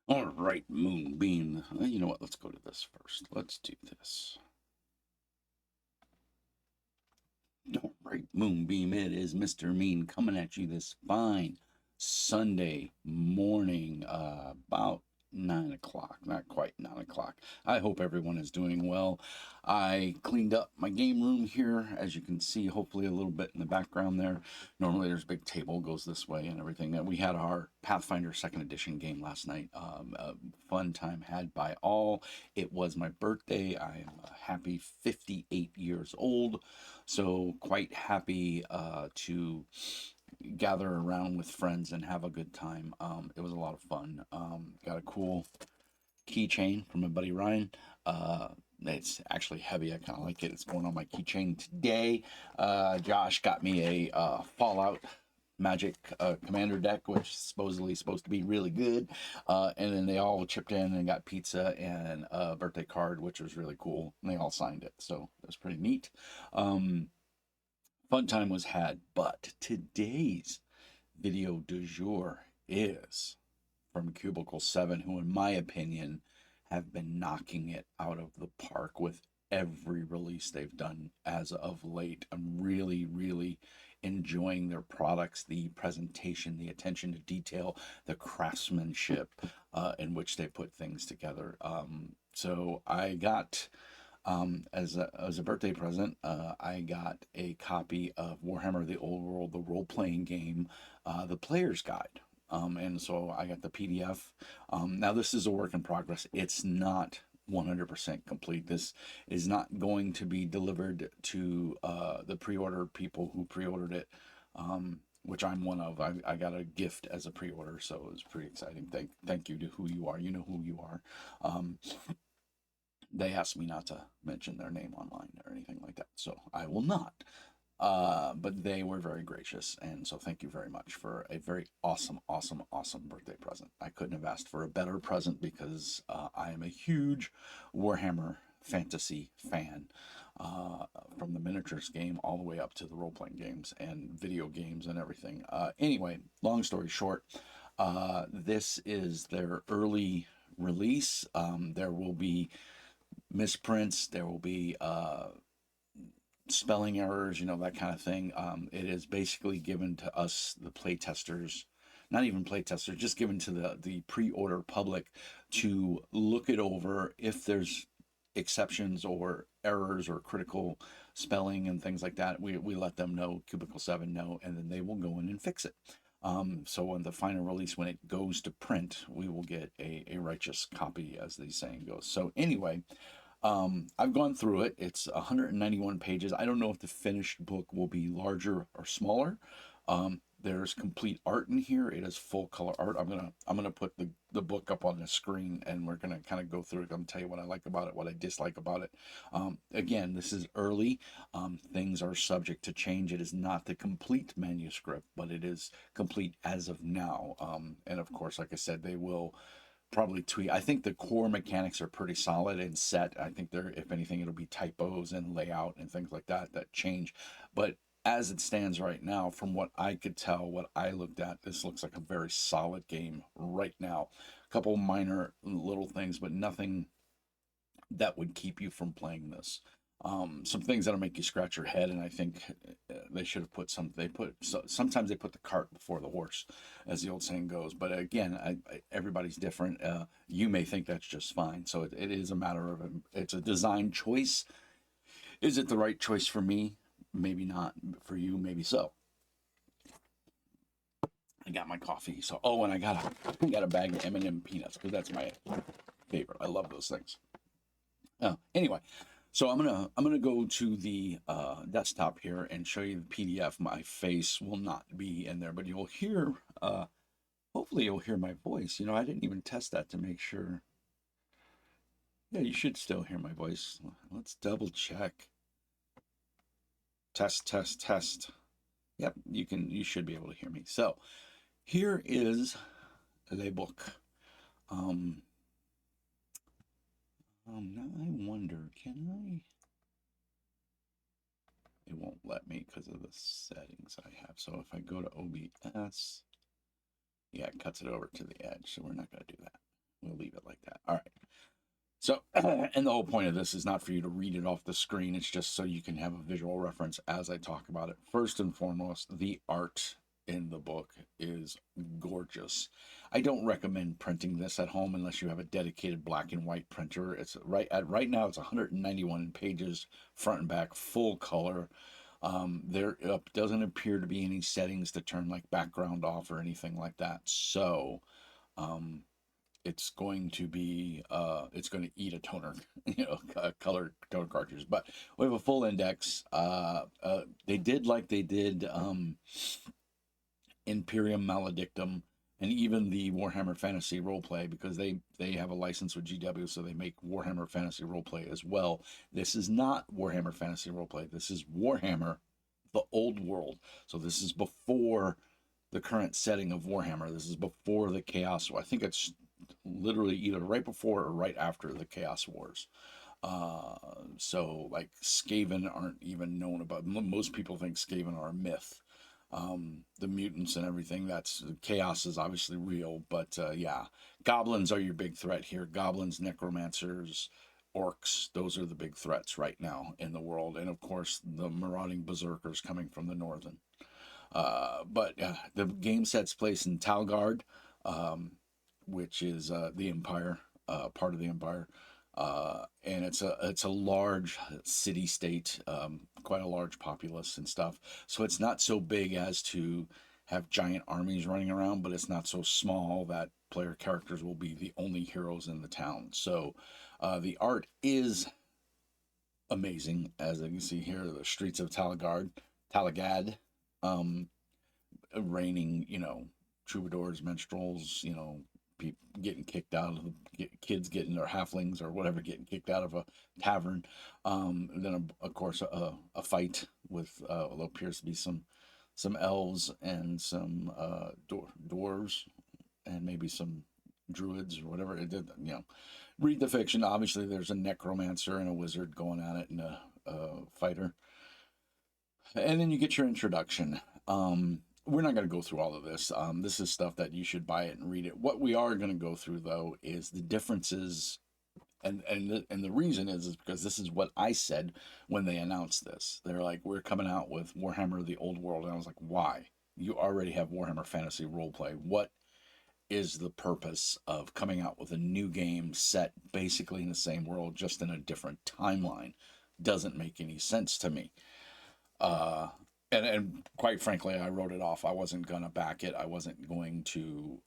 All right, Moonbeam. You know what? Let's go to this first. Let's do this. All right, Moonbeam. It is Mr. Mean coming at you this fine Sunday morning, about 9 o'clock. Not quite 9 o'clock. I hope everyone is doing well. I cleaned up my game room here, as you can see, hopefully a little bit in the background there. Normally there's a big table goes this way and everything. We had our Pathfinder second edition game last night. A fun time had by all. It was my birthday. I am a happy 58 years old. So quite happy to gather around with friends and have a good time. It was a lot of fun. Got a cool keychain from my buddy Ryan. It's actually heavy. I kind of like it. It's going on my keychain today. Josh got me a Fallout Magic Commander deck, which is supposedly supposed to be really good. And then they all chipped in and got pizza and a birthday card, which was really cool. And they all signed it, so it was pretty neat. Um, Fun time was had, but today's video du jour is from Cubicle 7, who, in my opinion, have been knocking it out of the park with every release they've done as of late. I'm really, really enjoying their products, the presentation, the attention to detail, the craftsmanship in which they put things together. So I got as a birthday present, I got a copy of Warhammer: The Old World, the role playing game, the Player's Guide. And so I got the PDF. Now this is a work in progress. It's not 100% complete. This is not going to be delivered to the pre-order people who pre-ordered it. Which I'm one of. I got a gift as a pre-order, so it was pretty exciting. Thank you to who you are. You know who you are. Um, they asked me not to mention their name online or anything like that, so I will not. But they were very gracious, and so thank you very much for a very awesome, awesome, awesome birthday present. I couldn't have asked for a better present because I am a huge Warhammer fantasy fan, from the miniatures game all the way up to the role playing games and video games and everything. Anyway, long story short, this is their early release. There will be misprints, there will be spelling errors, that kind of thing. It is basically given to us, the playtesters, not even playtesters, just given to the pre-order public to look it over. If there's exceptions or errors or critical spelling and things like that, we let them know, Cubicle 7 know, and then they will go in and fix it. So when the final release, when it goes to print, we will get a righteous copy, as the saying goes. So anyway, I've gone through it. It's 191 pages. I don't know if the finished book will be larger or smaller. There's complete art in here. It is full color art. I'm gonna put the book up on the screen, and we're gonna kind of go through it. I'm gonna tell you what I like about it, what I dislike about it. Again, this is early. Things are subject to change. It is not the complete manuscript, but it is complete as of now. And of course, like I said, they will probably tweak. I think the core mechanics are pretty solid and set. I think there, if anything, it'll be typos and layout and things like that that change. But as it stands right now, from what I could tell, what I looked at, this looks like a very solid game right now. A couple minor little things, but nothing that would keep you from playing this. Some things that'll make you scratch your head, and I think they should have put some. They put so, sometimes they put the cart before the horse, as the old saying goes. But again, everybody's different. You may think that's just fine. So it is a matter of it's a design choice. Is it the right choice for me? Maybe not. For you, maybe so. I got my coffee. So and I got a bag of M&M peanuts because that's my favorite. I love those things. Anyway, so I'm gonna go to the desktop here and show you the PDF. My face will not be in there, but you'll hear. Hopefully, you'll hear my voice. I didn't even test that to make sure. Yeah, you should still hear my voice. Let's double check. Test, test, test. Yep, you can. You should be able to hear me. So here is the book. Um, now I wonder, can I? It won't let me because of the settings I have. So if I go to OBS, yeah, it cuts it over to the edge. So we're not going to do that. We'll leave it like that. All right. So, and the whole point of this is not for you to read it off the screen. It's just so you can have a visual reference as I talk about it. First and foremost, the art in the book is gorgeous. I don't recommend printing this at home unless you have a dedicated black and white printer. It's right now it's 191 pages, front and back, full color. There doesn't appear to be any settings to turn like background off or anything like that. So, um, it's going to eat a toner, a color toner cartridge. But we have a full index. They did like they did Imperium Maledictum and even the Warhammer Fantasy Roleplay, because they have a license with GW, so they make Warhammer Fantasy Roleplay as well. This is not Warhammer Fantasy Roleplay. This is Warhammer, the old world. So this is before the current setting of Warhammer. This is before the Chaos War. I think it's literally either right before or right after the Chaos Wars. So like Skaven aren't even known about. Most people think Skaven are a myth. The mutants and everything, that's chaos is obviously real, but yeah, goblins are your big threat here. Goblins, necromancers, orcs, those are the big threats right now in the world, and of course the marauding berserkers coming from the northern. But the game sets place in Talgard, um, which is the Empire, part of the Empire, and it's a large city state, quite a large populace and stuff. So it's not so big as to have giant armies running around, but it's not so small that player characters will be the only heroes in the town. So the art is amazing, as you can see here. The streets of Talagad, um, raining, troubadours, minstrels, people getting kicked out of kids getting or halflings or whatever getting kicked out of a tavern. And then of course a fight with what appears to be some elves and some dwarves and maybe some druids or whatever it did. Read the fiction. Obviously, there's a necromancer and a wizard going at it and a fighter, and then you get your introduction. We're not going to go through all of this. This is stuff that you should buy it and read it. What we are going to go through, though, is the differences, and the reason is because this is what I said when they announced this. They're like, we're coming out with Warhammer: The Old World, and I was like, why? You already have Warhammer Fantasy Roleplay. What is the purpose of coming out with a new game set basically in the same world, just in a different timeline? Doesn't make any sense to me. Uh, and quite frankly, I wrote it off. I wasn't going to back it. I wasn't going to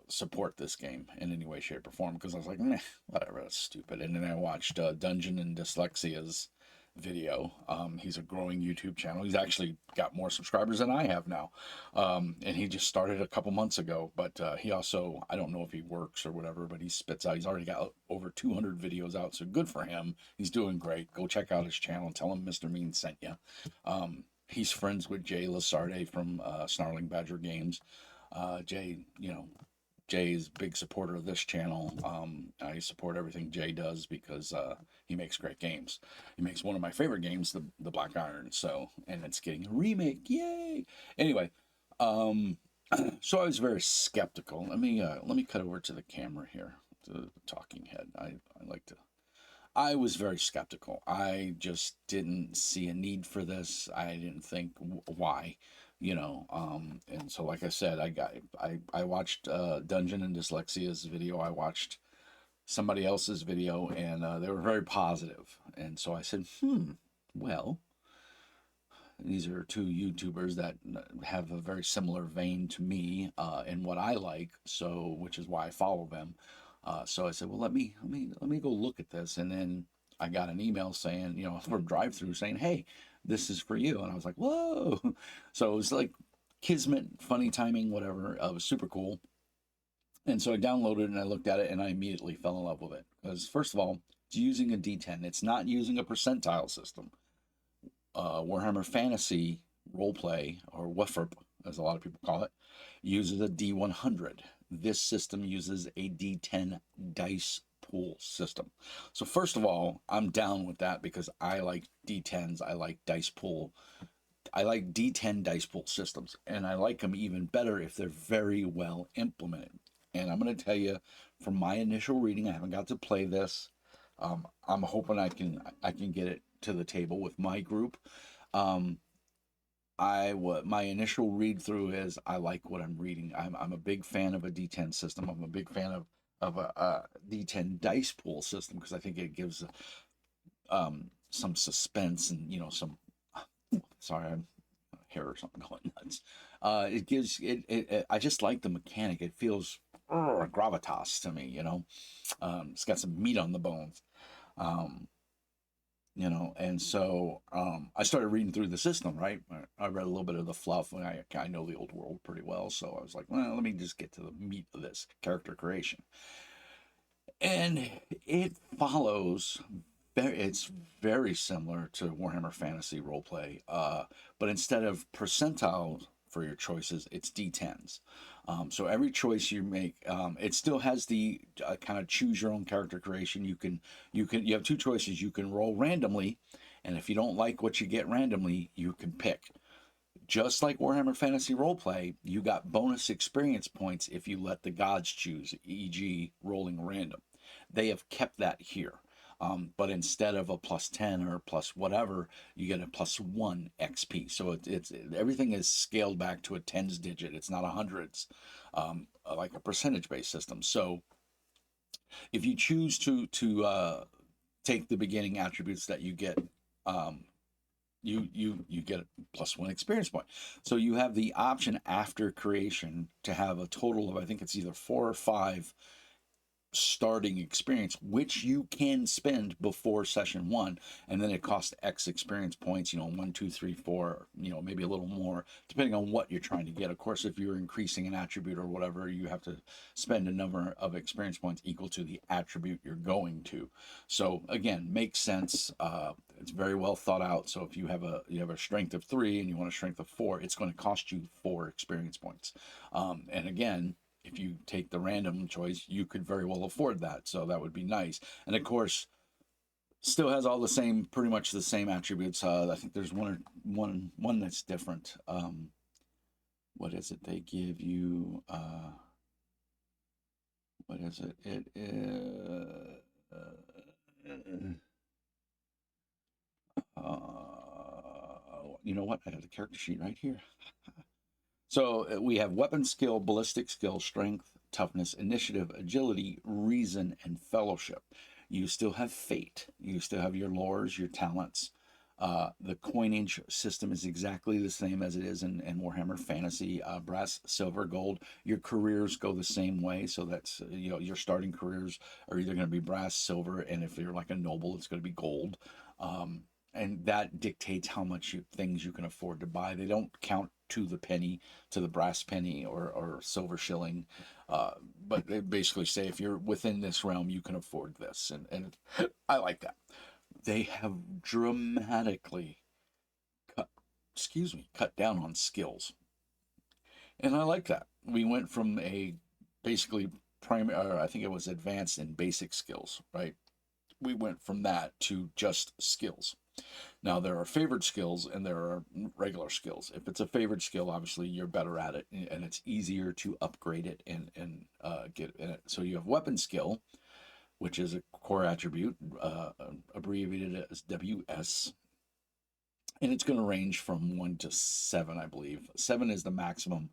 support this game in any way, shape, or form because I was like, meh, whatever, that's stupid. And then I watched Dungeon and Dyslexia's video. He's a growing YouTube channel. He's actually got more subscribers than I have now. And he just started a couple months ago. But he also, I don't know if he works or whatever, but he spits out. He's already got over 200 videos out. So good for him. He's doing great. Go check out his channel. Tell him Mr. Mean sent you. He's friends with Jay Lasarde from Snarling Badger Games. Jay, Jay is a big supporter of this channel. I support everything Jay does because he makes great games. He makes one of my favorite games, the Black Iron. So, and it's getting a remake. Yay! Anyway, so I was very skeptical. Let me cut over to the camera here, to the talking head. I like to. I was very skeptical. I just didn't see a need for this. I didn't think why, and so like I said, I watched Dungeon and Dyslexia's video. I watched somebody else's video, and they were very positive. And so I said, well, these are two YouTubers that have a very similar vein to me in what I like, so which is why I follow them. So I said, well, let me go look at this, and then I got an email saying, from drive-through saying, hey, this is for you, and I was like, whoa! So it was like kismet, funny timing, whatever. It was super cool, and so I downloaded it and I looked at it and I immediately fell in love with it because first of all, it's using a D10. It's not using a percentile system. Warhammer Fantasy Roleplay, or WFRP, as a lot of people call it, uses a D100. This system uses a D10 dice pool system. So first of all, I'm down with that because I like D10s. I like dice pool. I like D10 dice pool systems, and I like them even better if they're very well implemented. And I'm going to tell you from my initial reading, I haven't got to play this. I'm hoping I can get it to the table with my group. Um, my initial read through is I like what I'm reading. I'm a big fan of a D10 system. I'm a big fan of a D10 dice pool system because I think it gives some suspense and some. Sorry, I'm hair or something going nuts. It gives it. I just like the mechanic. It feels gravitas to me. It's got some meat on the bones. Um, and so I started reading through the system. Right, I read a little bit of the fluff, and I know the old world pretty well. So I was like, well, let me just get to the meat of this character creation, and it follows. It's very similar to Warhammer Fantasy Roleplay, but instead of percentile for your choices, it's D10s. So every choice you make, it still has the kind of choose your own character creation. You have two choices. You can roll randomly, and if you don't like what you get randomly, you can pick. Just like Warhammer Fantasy Roleplay, you got bonus experience points if you let the gods choose, e.g., rolling random. They have kept that here. But instead of a plus 10 or plus whatever, you get a plus 1 XP. So it's everything is scaled back to a tens digit. It's not a hundreds, like a percentage based system. So if you choose to take the beginning attributes that you get, um, you get a plus 1 experience point. So you have the option after creation to have a total of, I think it's either 4 or 5 starting experience, which you can spend before session one, and then it costs X experience points, 1, 2, 3, 4, maybe a little more, depending on what you're trying to get. Of course, if you're increasing an attribute or whatever, you have to spend a number of experience points equal to the attribute you're going to. So again, makes sense. It's very well thought out. So if you have a strength of 3 and you want a strength of 4, it's going to cost you 4 experience points. And again, if you take the random choice, you could very well afford that. So that would be nice. And of course, still has all the same, pretty much the same attributes. I think there's one that's different. What is it? They give you. What is it? It is. You know what? I have the character sheet right here. So we have weapon skill, ballistic skill, strength, toughness, initiative, agility, reason, and fellowship. You still have fate. You still have your lores, your talents. The coinage system is exactly the same as it is in Warhammer Fantasy. Brass, silver, gold. Your careers go the same way. So that's, your starting careers are either going to be brass, silver, and if you're like a noble, it's going to be gold. And that dictates how much things you can afford to buy. They don't count to the penny, to the brass penny or silver shilling, but they basically say if you're within this realm, you can afford this, and I like that. They have dramatically cut, cut down on skills, and I like that. We went from a basically primary, I think it was advanced and basic skills, right? We went from that to just skills. Now, there are favored skills and there are regular skills. If it's a favored skill, obviously you're better at it and it's easier to upgrade it and get in it. So you have weapon skill, which is a core attribute, abbreviated as WS. And it's going to range from 1 to 7, I believe. 7 is the maximum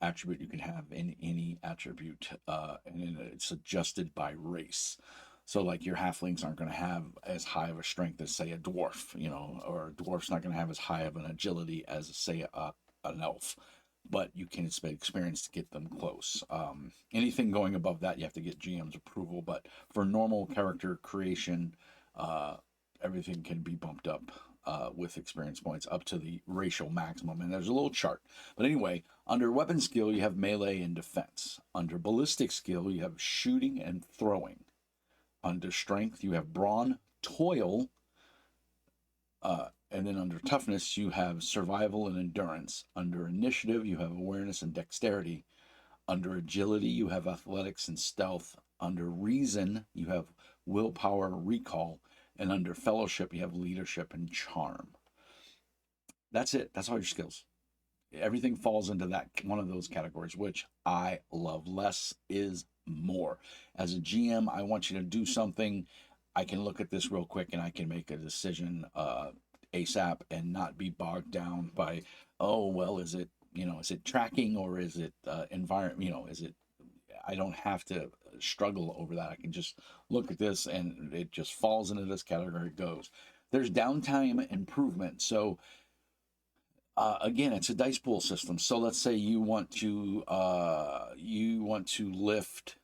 attribute you can have in any attribute, and it's adjusted by race. So, like your halflings aren't going to have as high of a strength as, say, a dwarf, or a dwarf's not going to have as high of an agility as, say, an elf. But you can spend experience to get them close. Anything going above that, you have to get GM's approval. But for normal character creation, uh, everything can be bumped up with experience points up to the racial maximum. And there's a little chart. But anyway, under weapon skill, you have melee and defense. Under ballistic skill, you have shooting and throwing. Under strength, you have brawn, toil, and then under toughness, you have survival and endurance. Under initiative, you have awareness and dexterity. Under agility, you have athletics and stealth. Under reason, you have willpower, recall. And under fellowship, you have leadership and charm. That's it. That's all your skills. everything falls into that one of those categories, which I love. Less is more. As a GM, I want you to do something. I can look at this real quick and I can make a decision ASAP and not be bogged down by, oh well, is it, is it tracking or is it environment? Is it? I don't have to struggle over that. I can just look at this and it just falls into this category. It goes. There's downtime improvement. So again, it's a dice pool system. So let's say you want to lift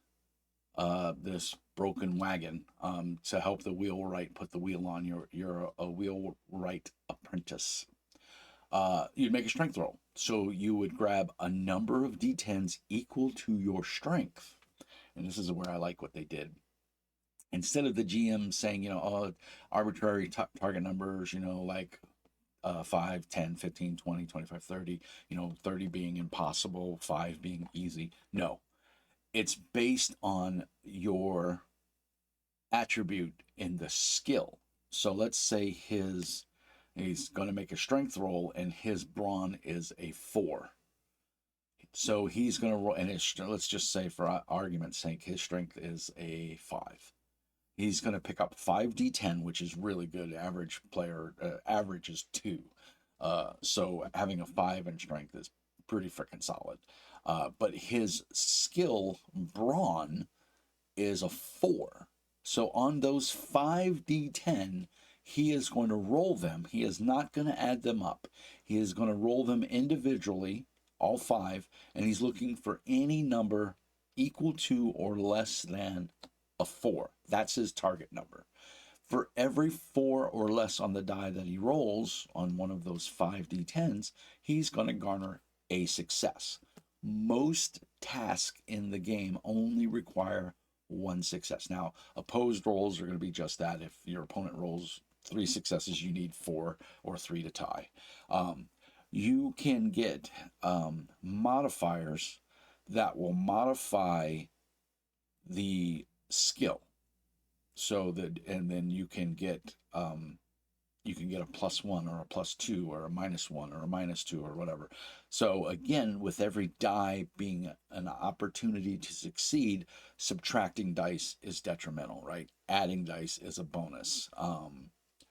this broken wagon to help the wheelwright put the wheel on. You're a wheelwright apprentice. You'd make a strength roll. So you would grab a number of d10s equal to your strength. And this is where I like what they did. Instead of the GM saying, arbitrary target numbers, like 5, 10, 15, 20, 25, 30, 30 being impossible, 5 being easy. No, it's based on your attribute in the skill. So let's say he's going to make a strength roll and his brawn is a 4. So he's going to roll, and let's just say for argument's sake, his strength is a 5. He's going to pick up 5d10, which is really good. Average player average is 2. So having a 5 in strength is pretty freaking solid. But his skill brawn is a 4. So on those 5d10, he is going to roll them. He is not going to add them up. He is going to roll them individually, all 5, and he's looking for any number equal to or less than a 4. That's his target number. For every 4 or less on the die that he rolls on one of those 5d10s, he's going to garner a success. Most tasks in the game only require 1 success. Now, opposed rolls are going to be just that. If your opponent rolls 3 successes, you need 4 or 3 to tie. You can get modifiers that will modify the skill. So that, and then you can get a +1 or a +2 or a -1 or a -2 or whatever. So again, with every die being an opportunity to succeed, subtracting dice is detrimental, right? Adding dice is a bonus.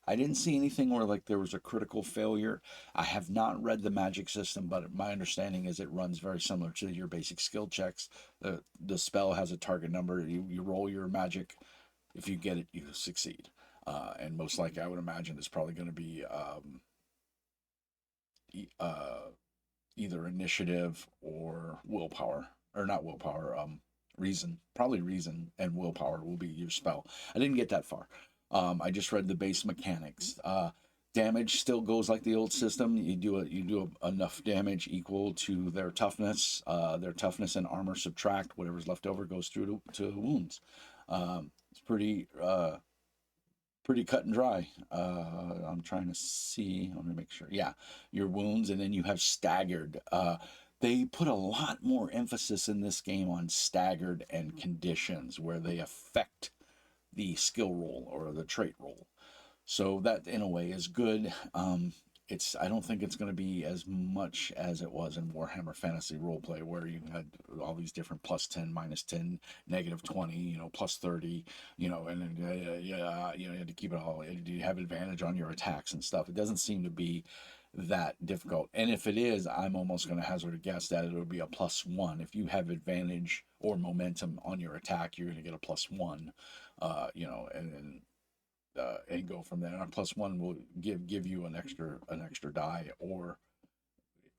I didn't see anything where like there was a critical failure. I have not read the magic system, but my understanding is it runs very similar to your basic skill checks. The spell has a target number. You roll your magic. If you get it, you succeed. And most likely, I would imagine it's probably going to be either initiative or willpower, or not willpower, reason. Probably reason and willpower will be your spell. I didn't get that far. I just read the base mechanics. Damage still goes like the old system. You do enough damage equal to their toughness. Their toughness and armor subtract whatever's left over goes through to wounds. It's pretty cut and dry. I'm trying to see. I want to make sure. Yeah, your wounds, and then you have staggered. They put a lot more emphasis in this game on staggered and conditions, where they affect the skill roll or the trait roll. So that, in a way, is good. I don't think it's going to be as much as it was in Warhammer Fantasy Roleplay, where you had all these different +10, -10, -20, +30, and then you had to keep it all. You have advantage on your attacks and stuff. It doesn't seem to be that difficult. And if it is, I'm almost going to hazard a guess that it would be a +1. If you have advantage or momentum on your attack, you're going to get a +1, and then and go from there. And a +1 will give you an extra die, or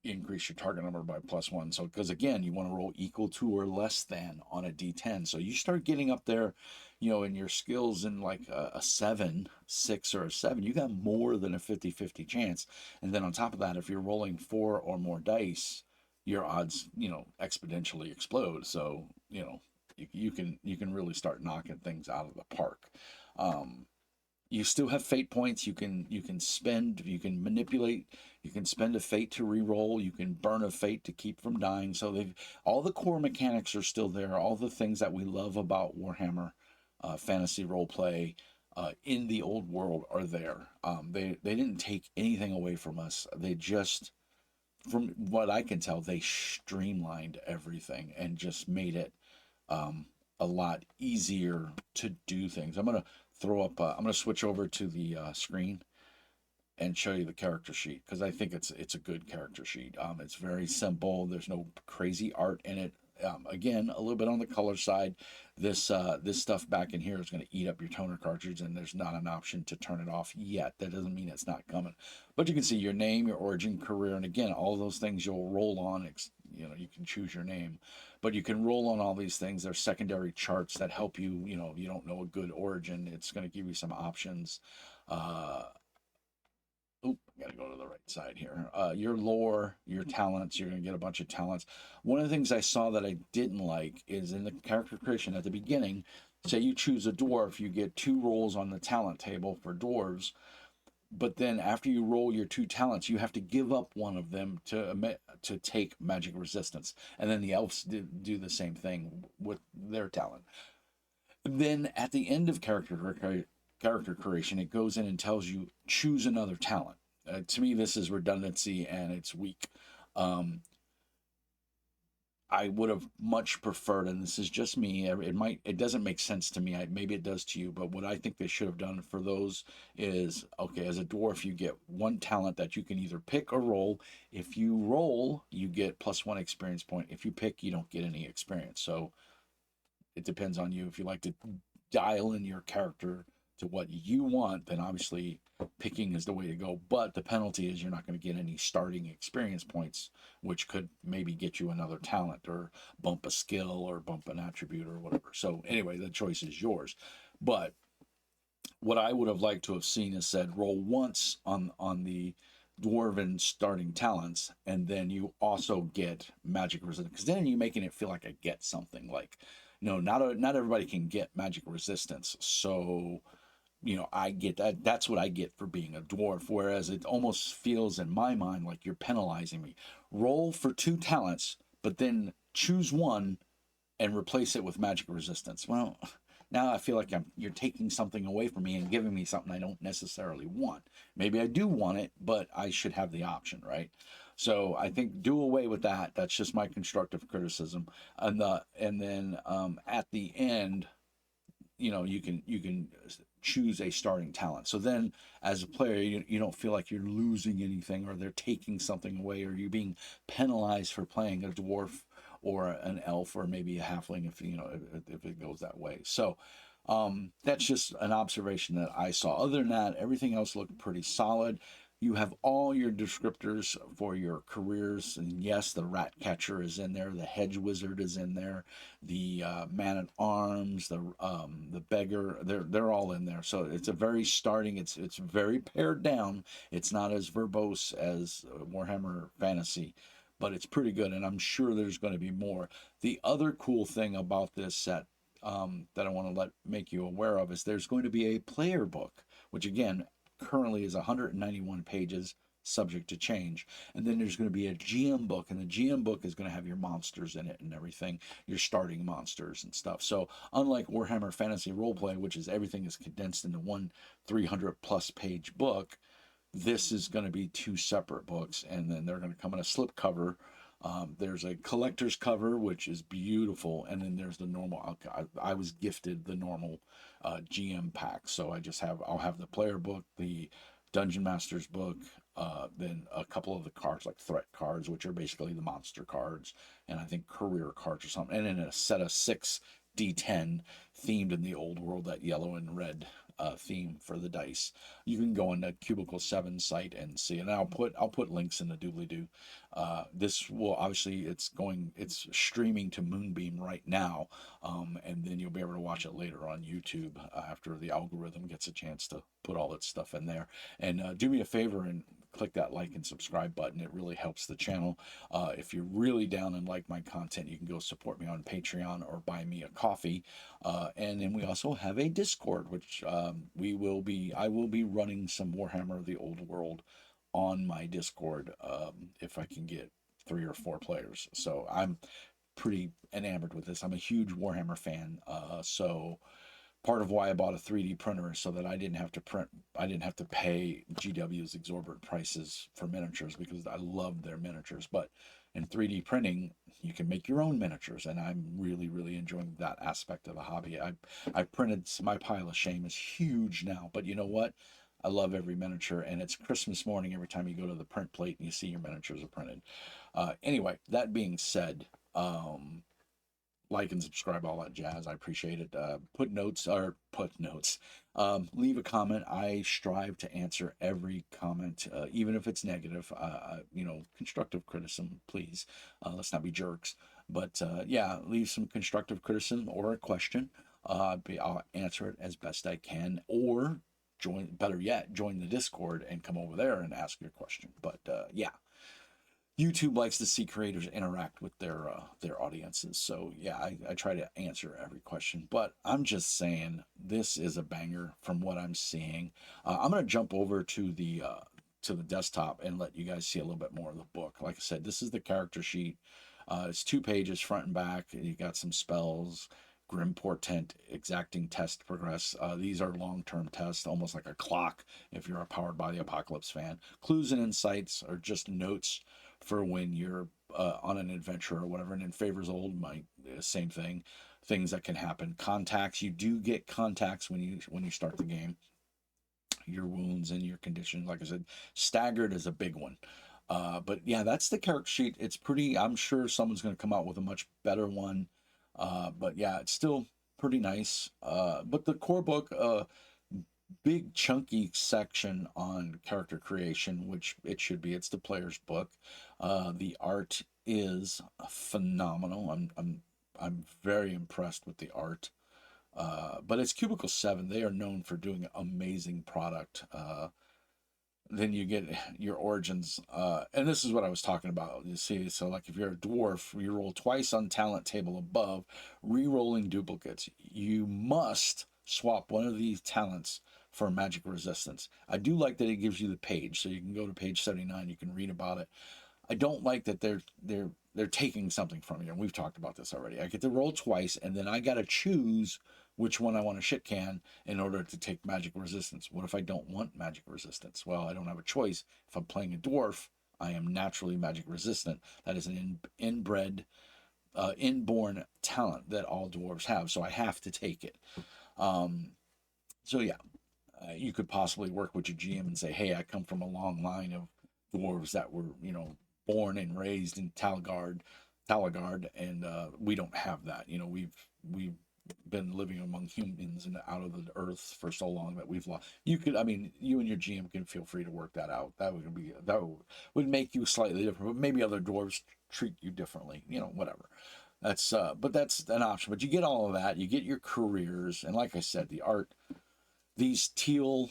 increase your target number by +1. So because again, you want to roll equal to or less than on a d10. So you start getting up there, in your skills in like a 7, 6, or a 7, you got more than a 50-50 chance. And then on top of that, if you're rolling 4 or more dice, your odds exponentially explode. So you can really start knocking things out of the park. You still have fate points. You can spend, you can manipulate, you can spend a fate to re-roll, you can burn a fate to keep from dying. So all the core mechanics are still there. All the things that we love about Warhammer fantasy role play in the old world are there. They didn't take anything away from us. They just from what I can tell, they streamlined everything and just made it um, a lot easier to do things. I'm gonna throw up. I'm gonna switch over to the screen and show you the character sheet because I think it's a good character sheet. It's very simple. There's no crazy art in it. Again, a little bit on the color side. This stuff back in here is going to eat up your toner cartridge, and there's not an option to turn it off yet. That doesn't mean it's not coming, but you can see your name, your origin, career, and again, all those things you'll roll on. You know, you can choose your name, but you can roll on all these things. There's secondary charts that help you. You know, if you don't know a good origin, it's going to give you some options. Uh, Oop, I gotta go to the right side here. Your lore, your talents, you're gonna get a bunch of talents. One of the things I saw that I didn't like is in the character creation at the beginning, say you choose a dwarf, you get 2 rolls on the talent table for dwarves, but then after you roll your 2 talents, you have to give up one of them to take magic resistance. And then the elves do the same thing with their talent. Then at the end of character creation, it goes in and tells you choose another talent. To me, this is redundancy and it's weak. Um, I would have much preferred, and this is just me. It doesn't make sense to me. Maybe it does to you, but what I think they should have done for those is okay. As a dwarf, you get 1 talent that you can either pick or roll. If you roll, you get +1 experience point. If you pick, you don't get any experience. So it depends on you. If you like to dial in your character to what you want, then obviously picking is the way to go. But the penalty is you're not going to get any starting experience points, which could maybe get you another talent or bump a skill or bump an attribute or whatever. So anyway, the choice is yours. But what I would have liked to have seen is said roll once on the dwarven starting talents, and then you also get magic resistance. Because then you're making it feel like I get something. Like, not everybody can get magic resistance. So I get that. That's what I get for being a dwarf. Whereas it almost feels in my mind like you're penalizing me. Roll for 2 talents, but then choose one and replace it with magic resistance. Well, now I feel like you're taking something away from me and giving me something I don't necessarily want. Maybe I do want it, but I should have the option, right? So I think do away with that. That's just my constructive criticism. And then at the end, you can choose a starting talent. So then as a player, you don't feel like you're losing anything or they're taking something away or you're being penalized for playing a dwarf or an elf or maybe a halfling if it goes that way. So that's just an observation that I saw. Other than that, everything else looked pretty solid. You have all your descriptors for your careers, and yes, the rat catcher is in there, the hedge wizard is in there, the man at arms, the beggar, they're all in there. So it's a very starting. It's very pared down. It's not as verbose as Warhammer Fantasy, but it's pretty good, and I'm sure there's going to be more. The other cool thing about this set that I want to make you aware of is there's going to be a player book, which again currently is 191 pages, subject to change. And then there's going to be a GM book, and the GM book is going to have your monsters in it and everything, your starting monsters and stuff. So unlike Warhammer Fantasy Roleplay, which is everything is condensed into one 300+ page book, this is going to be 2 separate books, and then they're going to come in a slipcover. There's a collector's cover, which is beautiful, and then there's the normal. I was gifted the normal GM pack, so I'll have the player book, the Dungeon Master's book, then a couple of the cards like threat cards, which are basically the monster cards, and I think career cards or something, and then a set of 6 D10 themed in the old world, that yellow and red theme for the dice. You can go on the Cubicle 7 site and see, and I'll put links in the doobly doo. This will obviously it's streaming to Moonbeam right now, and then you'll be able to watch it later on YouTube after the algorithm gets a chance to put all that stuff in there. And do me a favor and click that like and subscribe button. It really helps the channel. If you're really down and like my content, you can go support me on Patreon or buy me a coffee. And then we also have a Discord, which I will be running some Warhammer the Old World on my Discord if I can get 3 or 4 players. So I'm pretty enamored with this. I'm a huge Warhammer fan, so part of why I bought a 3D printer is so that I didn't have to print, I didn't have to pay GW's exorbitant prices for miniatures because I love their miniatures. But in 3D printing, you can make your own miniatures, and I'm really, really enjoying that aspect of the hobby. I printed, my pile of shame is huge now, but you know what? I love every miniature, and it's Christmas morning every time you go to the print plate and you see your miniatures are printed. Anyway, that being said, like and subscribe, all that jazz. I appreciate it. Put notes. Leave a comment. I strive to answer every comment, even if it's negative. Constructive criticism, please. Let's not be jerks. But yeah, leave some constructive criticism or a question. I'll answer it as best I can, or better yet, join the Discord and come over there and ask your question. But yeah, YouTube likes to see creators interact with their audiences. So yeah, I try to answer every question. But I'm just saying this is a banger from what I'm seeing. I'm gonna jump over to the desktop and let you guys see a little bit more of the book. Like I said, this is the character sheet. It's 2 pages front and back. You got some spells, grim portent, exacting test to progress. These are long-term tests, almost like a clock if you're a Powered by the Apocalypse fan. Clues and insights are just notes for when you're on an adventure or whatever. And in Favors Old, same thing. Things that can happen. Contacts. You do get contacts when you start the game. Your wounds and your condition. Like I said, staggered is a big one. But yeah, that's the character sheet. It's pretty. I'm sure someone's going to come out with a much better one. But yeah, it's still pretty nice. But the core book, big chunky section on character creation, which it should be. It's the player's book. The art is phenomenal. I'm very impressed with the art. But it's Cubicle 7. They are known for doing amazing product. Then you get your origins, and this is what I was talking about. You see, so like if you're a dwarf, you roll twice on talent table above, re-rolling duplicates. You must swap one of these talents for magic resistance. I do like that it gives you the page, so you can go to page 79. You can read about it. I don't like that they're taking something from you. And we've talked about this already. I get to roll twice, and then I gotta choose which one I want to shit can in order to take magic resistance. What if I don't want magic resistance? Well, I don't have a choice. If I'm playing a dwarf, I am naturally magic resistant. That is an inbred, inborn talent that all dwarves have. So I have to take it. So yeah, you could possibly work with your GM and say, "Hey, I come from a long line of dwarves that were, born and raised in Talagard, and we don't have that. We've been living among humans and out of the earth for so long that we've lost. You could, I mean, you and your GM can feel free to work that out. That would make you slightly different, but maybe other dwarves treat you differently. Whatever. But that's an option. But you get all of that. You get your careers, and like I said, the art. These teal,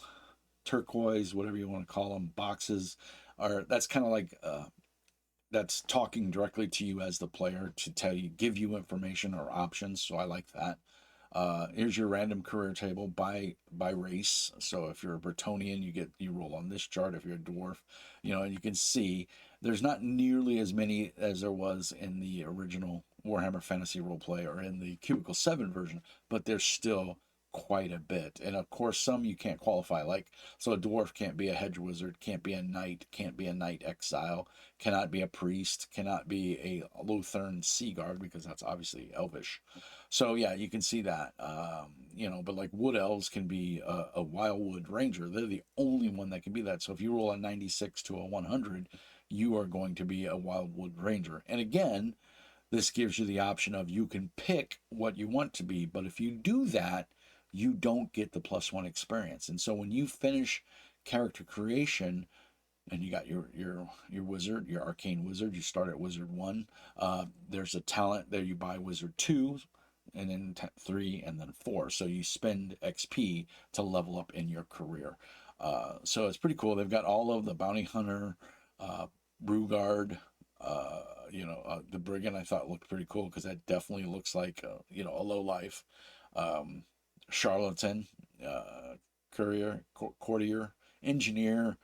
turquoise, whatever you want to call them, boxes that's kind of like that's talking directly to you as the player to give you information or options. So I like that. Here's your random career table by race. So if you're a Bretonian, you roll on this chart. If you're a dwarf, and you can see there's not nearly as many as there was in the original Warhammer Fantasy Roleplay or in the Cubicle 7 version, but there's still quite a bit. And of course, some you can't qualify. So a dwarf can't be a hedge wizard, can't be a knight, can't be a knight exile, cannot be a priest, cannot be a Lutheran sea guard because that's obviously elvish. So yeah, you can see that. But like wood elves can be a wildwood ranger. They're the only one that can be that. So if you roll a 96 to a 100, you are going to be a wildwood ranger. And again, this gives you the option of you can pick what you want to be, but if you do that, you don't get the +1 experience. And so when you finish character creation, and you got your wizard, your arcane wizard, you start at wizard 1. There's a talent there, you buy wizard 2, and then 3, and then 4. So you spend XP to level up in your career. So it's pretty cool. They've got all of the bounty hunter, Brugard, the brigand. I thought looked pretty cool because that definitely looks like a low life. Charlatan, courtier, engineer,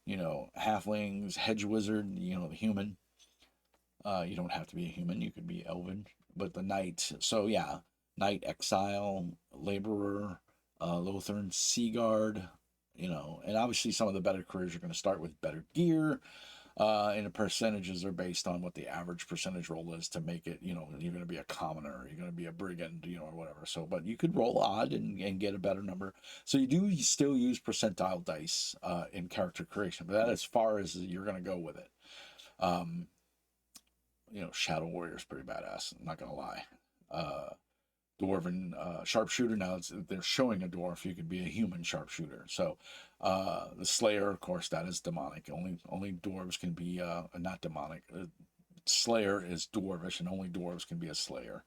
halflings, hedge wizard, the human. You don't have to be a human, you could be elven, but the knight. So yeah, knight exile, Laborer, Lothern, Seaguard, you know, and obviously some of the better careers are going to start with better gear. And the percentages are based on what the average percentage roll is to make it, you know, you're going to be a commoner, you're going to be a brigand, you know, or whatever. So, but you could roll odd and get a better number. So you do still use percentile dice in character creation, but that as far as you're going to go with it. Um, you know, Shadow Warrior is pretty badass. I'm not going to lie. Dwarven sharpshooter. Now they're showing a dwarf. You could be a human sharpshooter. So the Slayer, of course, that is demonic. Only dwarves can be not demonic. Slayer is dwarvish, and only dwarves can be a Slayer.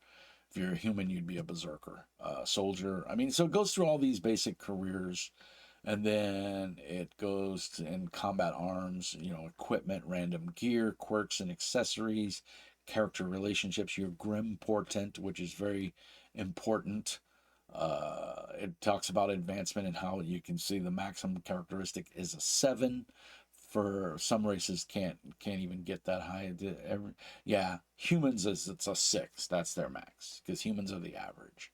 If you're a human, you'd be a berserker. Soldier. I mean, so it goes through all these basic careers, and then it goes to, in combat arms, you know, equipment, random gear, quirks and accessories, character relationships, your grim portent, which is very important. It talks about advancement and how you can see the maximum characteristic is a 7. For some races can't even get that high. Yeah, humans is it's a 6. That's their max because humans are the average.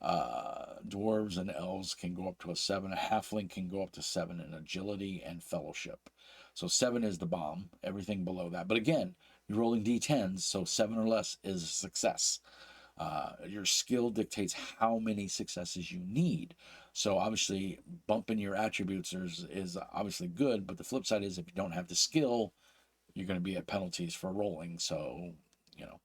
Dwarves and elves can go up to a 7. A halfling can go up to 7 in agility and fellowship. So 7 is the bomb. Everything below that. But again, you're rolling d10s, so 7 or less is a success. Your skill dictates how many successes you need. So obviously, bumping your attributes is obviously good, but the flip side is if you don't have the skill, you're going to be at penalties for rolling. So, you know,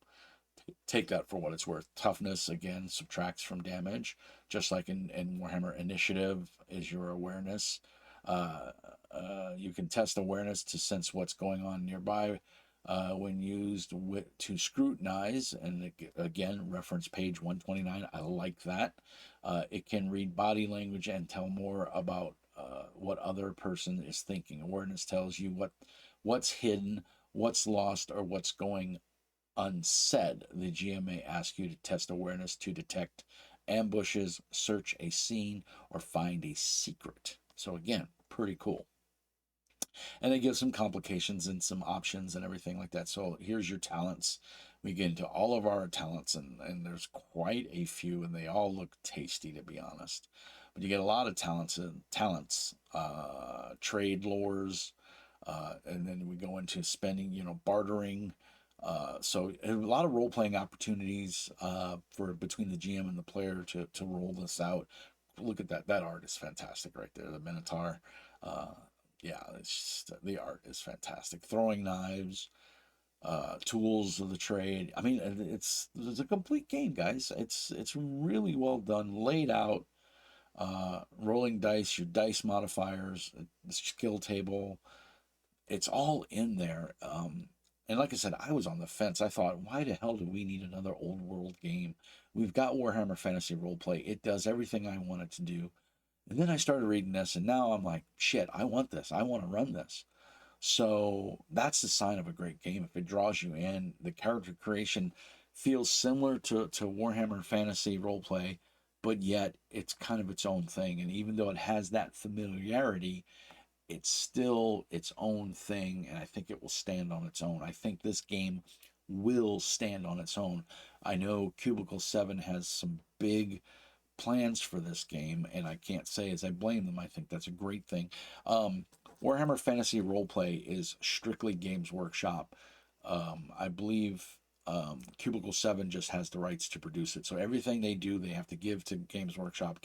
take that for what it's worth. Toughness, again, subtracts from damage, just like in Warhammer. Initiative is your awareness. You can test awareness to sense what's going on nearby when used to scrutinize. And again, reference page 129. I like that. It can read body language and tell more about what other person is thinking. Awareness tells you what's hidden, what's lost, or what's going unsaid. The GM may ask you to test awareness to detect ambushes, search a scene, or find a secret. So again, pretty cool. And it gives some complications and some options and everything like that. So here's your talents. We get into all of our talents, and there's quite a few, and they all look tasty, to be honest. But you get a lot of talents trade lores, and then we go into spending, you know, bartering. So a lot of role playing opportunities for between the GM and the player to roll this out. Look at that! That art is fantastic right there. The Minotaur. Uh, yeah, it's just, the art is fantastic. Throwing knives, tools of the trade. I mean, it's a complete game, guys. It's really well done, laid out. Rolling dice, your dice modifiers, the skill table. It's all in there. And like I said, I was on the fence. I thought, why the hell do we need another old world game? We've got Warhammer Fantasy Roleplay. It does everything I want it to do. And then I started reading this, and now I'm like, shit, I want this. I want to run this. So that's the sign of a great game. If it draws you in, the character creation feels similar to Warhammer Fantasy Roleplay, but yet it's kind of its own thing. And even though it has that familiarity, it's still its own thing, and I think it will stand on its own. I think this game will stand on its own. I know Cubicle 7 has some big plans for this game, and I can't say as I blame them. I think that's a great thing. Warhammer Fantasy Roleplay is strictly Games Workshop. I believe Cubicle 7 just has the rights to produce it. So everything they do, they have to give to Games Workshop.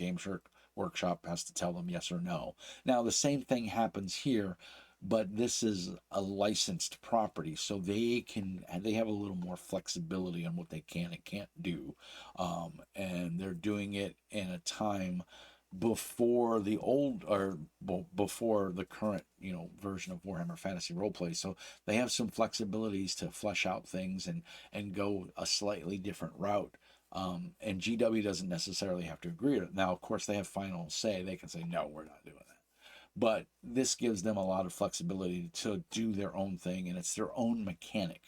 Workshop has to tell them yes or no. Now, the same thing happens here, but this is a licensed property, so they have a little more flexibility on what they can and can't do, and they're doing it in a time before the old or before the current version of Warhammer Fantasy Roleplay. So they have some flexibilities to flesh out things and go a slightly different route. And GW doesn't necessarily have to agree to it. Now, of course, they have final say. They can say, no, we're not doing that. But this gives them a lot of flexibility to do their own thing, and it's their own mechanic.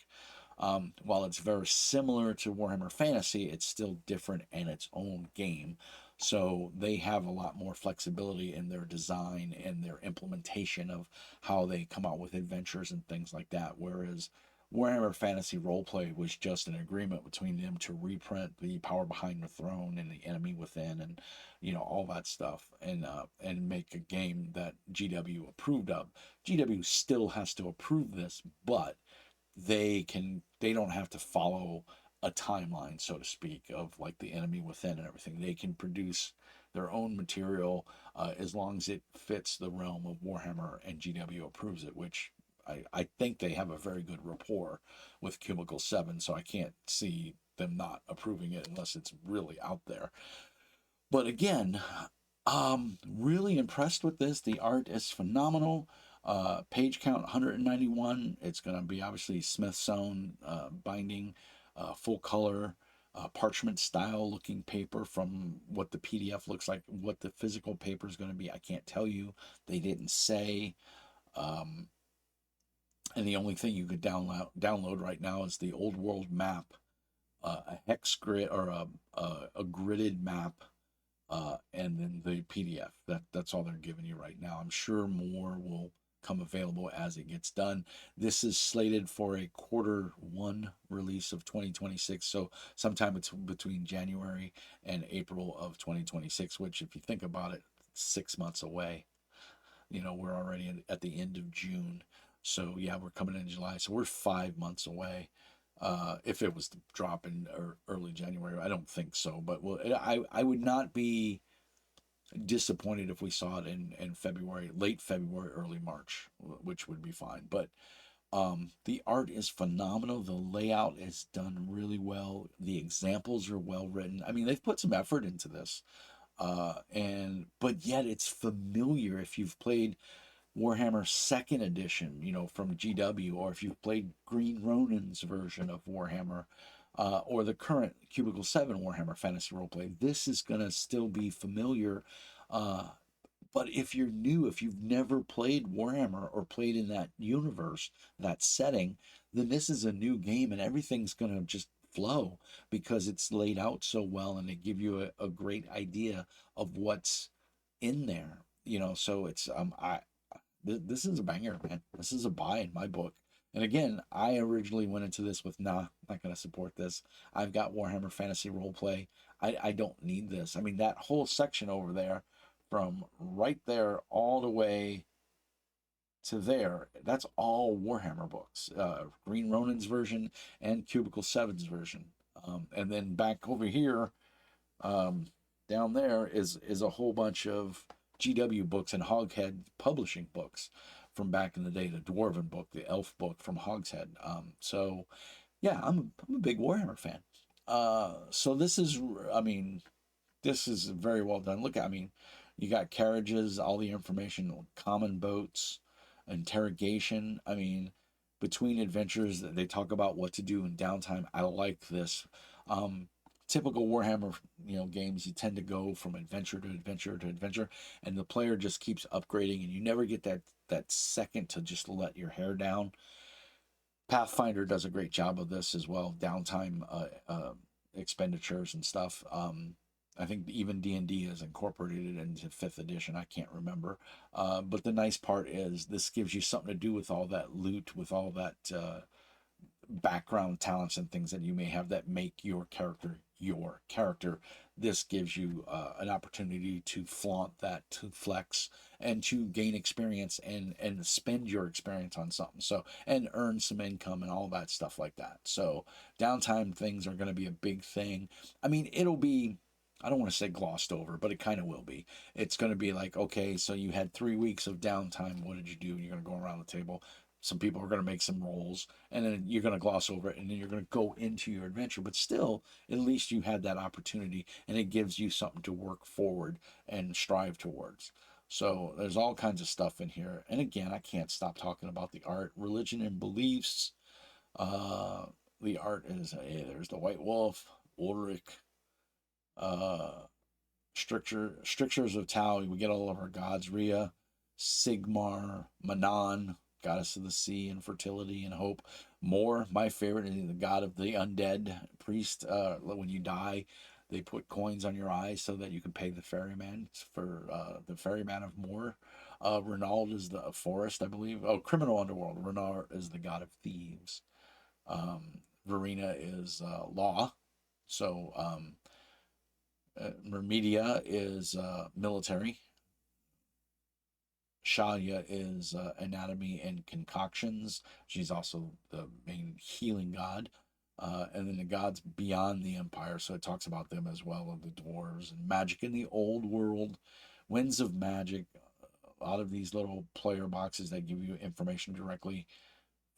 While it's very similar to Warhammer Fantasy, it's still different and its own game. So they have a lot more flexibility in their design and their implementation of how they come out with adventures and things like that. Whereas Warhammer Fantasy Roleplay was just an agreement between them to reprint the Power Behind the Throne and the Enemy Within, and all that stuff, and make a game that GW approved of. GW still has to approve this, but they don't have to follow a timeline, so to speak, of like the Enemy Within and everything. They can produce their own material, as long as it fits the realm of Warhammer and GW approves it, which I think they have a very good rapport with Cubicle 7, so I can't see them not approving it unless it's really out there. But again, really impressed with this. The art is phenomenal. Page count 191. It's going to be obviously Smith's own binding, full color, parchment style looking paper. From what the PDF looks like, what the physical paper is going to be, I can't tell you. They didn't say. Um, and the only thing you could download right now is the old world map, a hex grid, or a gridded map, and then the PDF. That's all they're giving you right now. I'm sure more will come available as it gets done. This is slated for a Q1 release of 2026, so sometime between January and April of 2026. Which, if you think about it, 6 months away. We're already at the end of June, so yeah, we're coming in July, so we're 5 months away. If it was to drop in early January, I don't think so, but well, I would not be disappointed if we saw it in February, late February, early March, which would be fine. But the art is phenomenal. The layout is done really well. The examples are well written. I mean, they've put some effort into this, and but yet it's familiar if you've played Warhammer Second Edition, from GW, or if you've played Green Ronin's version of Warhammer, or the current Cubicle 7 Warhammer Fantasy Roleplay. This is going to still be familiar. Uh, but if you're new, if you've never played Warhammer or played in that universe, that setting, then this is a new game, and everything's going to just flow because it's laid out so well, and they give you a great idea of what's in there. So it's this is a banger, man. This is a buy in my book. And again, I originally went into this with, nah, I'm not going to support this. I've got Warhammer Fantasy Roleplay. I don't need this. I mean, that whole section over there, from right there all the way to there, that's all Warhammer books. Green Ronin's version and Cubicle 7's version. And then back over here, um, down there is a whole bunch of GW books and Hoghead publishing books from back in the day. The Dwarven book, the Elf book from Hogshead. So yeah, I'm a big Warhammer fan. So this is, I mean, this is very well done. Look, I mean, you got carriages, all the information, common boats, interrogation. I mean, between adventures, they talk about what to do in downtime. I like this. Um, Typical Warhammer, games, you tend to go from adventure to adventure to adventure, and the player just keeps upgrading, and you never get that second to just let your hair down. Pathfinder does a great job of this as well. Downtime, expenditures and stuff. I think even D&D has incorporated it into fifth edition. I can't remember. But the nice part is this gives you something to do with all that loot, with all that background talents and things that you may have that make your character your character. This gives you an opportunity to flaunt that, to flex, and to gain experience, and spend your experience on something, so, and earn some income and all that stuff like that. So downtime things are going to be a big thing. I mean, it'll be, I don't want to say glossed over, but it kind of will be. It's going to be like, okay, so you had 3 weeks of downtime. What did you do? And you're going to go around the table. Some people are going to make some rolls, and then you're going to gloss over it, and then you're going to go into your adventure. But still, at least you had that opportunity, and it gives you something to work forward and strive towards. So there's all kinds of stuff in here. And again, I can't stop talking about the art, religion, and beliefs. Uh, the art is, hey, there's the White Wolf, Ulrich, uh, strictures of Tau. We get all of our gods: Rhea, Sigmar, Manon, goddess of the sea and fertility and hope. Mor, my favorite, is the god of the undead priest. When you die, they put coins on your eyes so that you can pay the ferryman for the ferryman of Mor. Renald is the forest, I believe. Oh, criminal underworld. Renard is the god of thieves. Verena is law. So Mermedia is military. Shalia is anatomy and concoctions. She's also the main healing god. And then the gods beyond the empire. So it talks about them as well, of the dwarves and magic in the old world, winds of magic. A lot of these little player boxes that give you information directly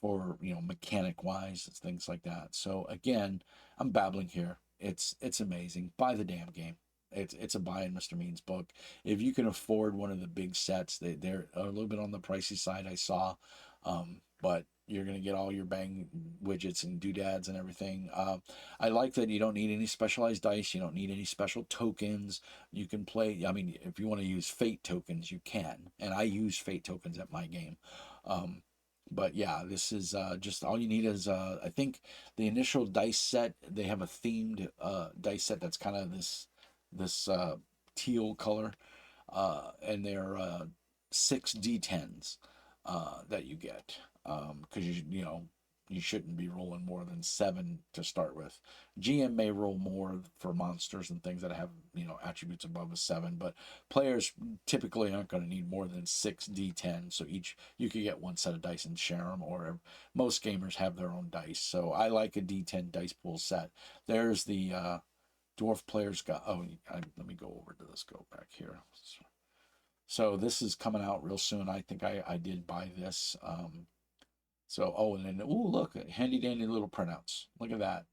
for, mechanic wise, things like that. So again, I'm babbling here. It's amazing. Buy the damn game. It's a buy in Mr. Mean's book. If you can afford one of the big sets, they're a little bit on the pricey side, I saw, but you're gonna get all your bang widgets and doodads and everything. I like that you don't need any specialized dice. You don't need any special tokens. You can play. I mean, if you want to use fate tokens, you can, and I use fate tokens at my game. Um, but yeah, this is just all you need is I think the initial dice set, they have a themed dice set that's kind of this teal color, and they're 6 D10s that you get, because you shouldn't be rolling more than 7 to start with. GM may roll more for monsters and things that have attributes above a 7, but players typically aren't going to need more than 6 D10. So each you could get one set of dice and share them, or most gamers have their own dice. So I like a D10 dice pool set. There's the dwarf players got. Oh, let me go over to this. Go back here. So this is coming out real soon. I think I did buy this. And then, oh, look, handy dandy little printouts. Look at that.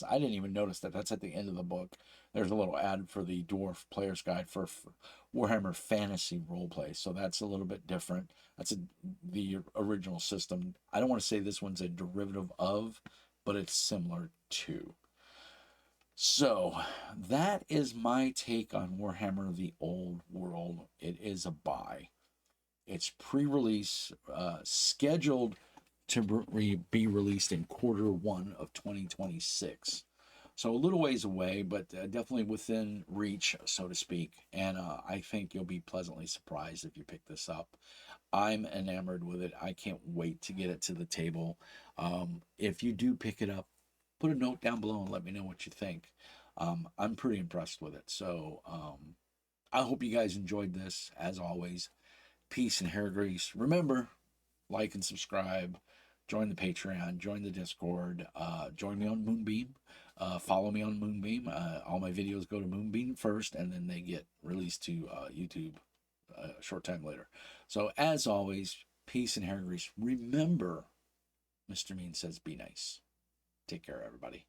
I didn't even notice that. That's at the end of the book. There's a little ad for the Dwarf Player's Guide for Warhammer Fantasy Roleplay. So that's a little bit different. The original system. I don't want to say this one's a derivative of, but it's similar to. So that is my take on Warhammer the Old World. It is a buy. It's pre-release, scheduled to be released in Q1 of 2026. So a little ways away, but definitely within reach, so to speak. And I think you'll be pleasantly surprised if you pick this up. I'm enamored with it. I can't wait to get it to the table. If you do pick it up, put a note down below and let me know what you think. I'm pretty impressed with it. So I hope you guys enjoyed this. As always, peace and hair grease. Remember, like and subscribe, join the Patreon, join the Discord, join me on Moonbeam, follow me on Moonbeam. All my videos go to Moonbeam first, and then they get released to YouTube a short time later. So as always, peace and hair grease. Remember, Mr. Mean says be nice. Take care, everybody.